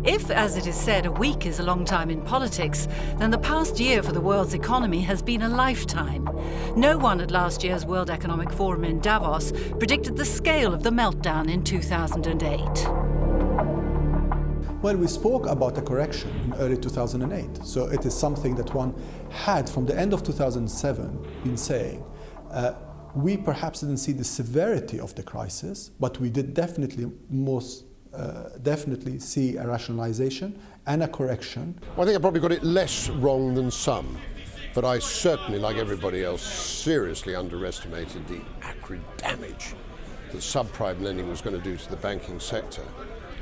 If, as it is said, a week is a long time in politics, then the past year for the world's economy has been a lifetime. No one at last year's World Economic Forum in Davos predicted the scale of the meltdown in 2008. Well, we spoke about a correction in early 2008, so it is something that one had from the end of 2007 been saying. We perhaps didn't see the severity of the crisis, but we did definitely see a rationalization and a correction. Well, I think I probably got it less wrong than some, but I certainly, like everybody else, seriously underestimated the acrid damage that subprime lending was going to do to the banking sector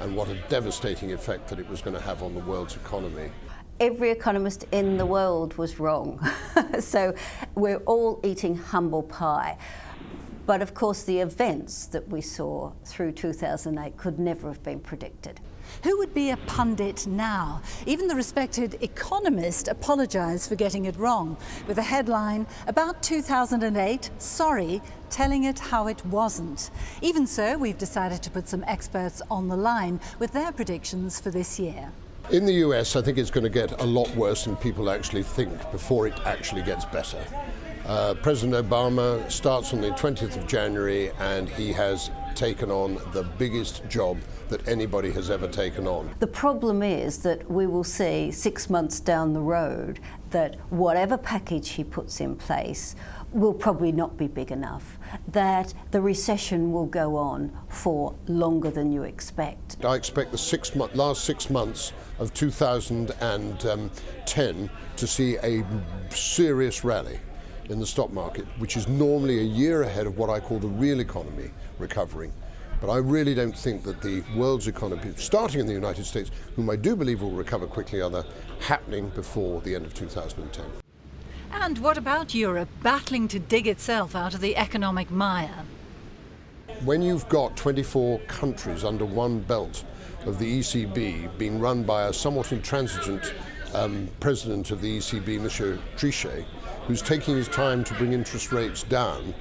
and what a devastating effect that it was going to have on the world's economy. Every economist in the world was wrong. So we're all eating humble pie. But of course, the events that we saw through 2008 could never have been predicted. Who would be a pundit now? Even the respected Economist apologised for getting it wrong, with a headline, "About 2008, sorry, telling it how it wasn't." Even so, we've decided to put some experts on the line with their predictions for this year. In the US, I think it's going to get a lot worse than people actually think before it actually gets better. President Obama starts on the 20th of January and he has taken on the biggest job that anybody has ever taken on. The problem is that we will see 6 months down the road that whatever package he puts in place will probably not be big enough, that the recession will go on for longer than you expect. I expect the last 6 months of 2010 to see a serious rally in the stock market, which is normally a year ahead of what I call the real economy recovering. But I really don't think that the world's economy, starting in the United States, whom I do believe will recover quickly, are happening before the end of 2010. And what about Europe battling to dig itself out of the economic mire? When you've got 24 countries under one belt of the ECB being run by a somewhat intransigent president of the ECB, Monsieur Trichet, who's taking his time to bring interest rates down,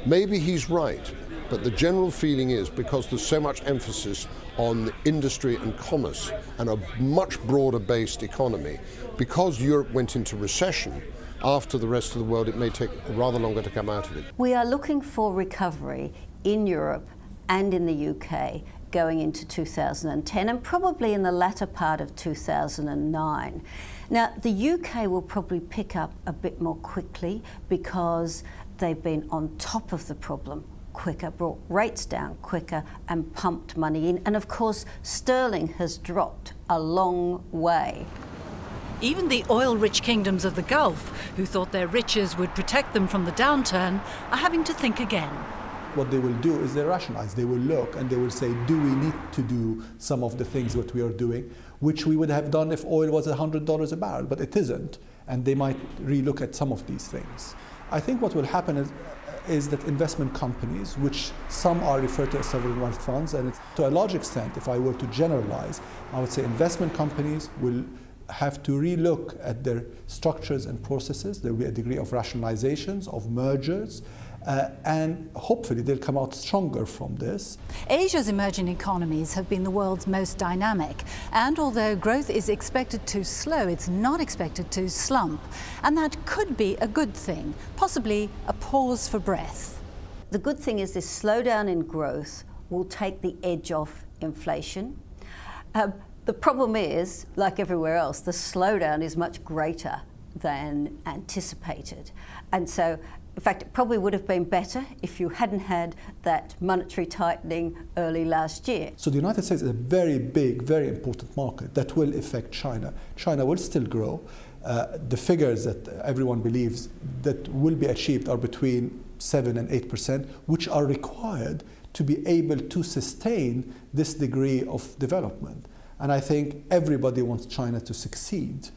maybe he's right. But the general feeling is, because there's so much emphasis on industry and commerce and a much broader based economy, because Europe went into recession after the rest of the world, it may take rather longer to come out of it. We are looking for recovery in Europe and in the UK going into 2010 and probably in the latter part of 2009. Now, the UK will probably pick up a bit more quickly because they've been on top of the problem quicker, brought rates down quicker and pumped money in. And of course, sterling has dropped a long way. Even the oil-rich kingdoms of the Gulf, who thought their riches would protect them from the downturn, are having to think again. What they will do is they rationalize. They will look and they will say, do we need to do some of the things that we are doing, which we would have done if oil was $100 a barrel, but it isn't. And they might relook at some of these things. I think what will happen is that investment companies, which some are referred to as sovereign wealth funds, and to a large extent, if I were to generalize, I would say investment companies will have to relook at their structures and processes. There will be a degree of rationalizations, of mergers, and hopefully they'll come out stronger from this. Asia's emerging economies have been the world's most dynamic, and although growth is expected to slow, it's not expected to slump, and that could be a good thing, possibly a pause for breath. The good thing is this slowdown in growth will take the edge off inflation. The problem is, like everywhere else, the slowdown is much greater than anticipated. And so, in fact, it probably would have been better if you hadn't had that monetary tightening early last year. So the United States is a very big, very important market that will affect China. China will still grow. The figures that everyone believes that will be achieved are between 7 and 8%, which are required to be able to sustain this degree of development. And I think everybody wants China to succeed.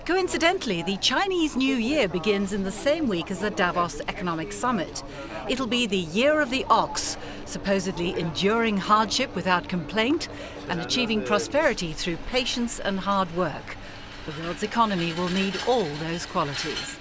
Coincidentally, the Chinese New Year begins in the same week as the Davos Economic Summit. It'll be the Year of the Ox, supposedly enduring hardship without complaint and achieving prosperity through patience and hard work. The world's economy will need all those qualities.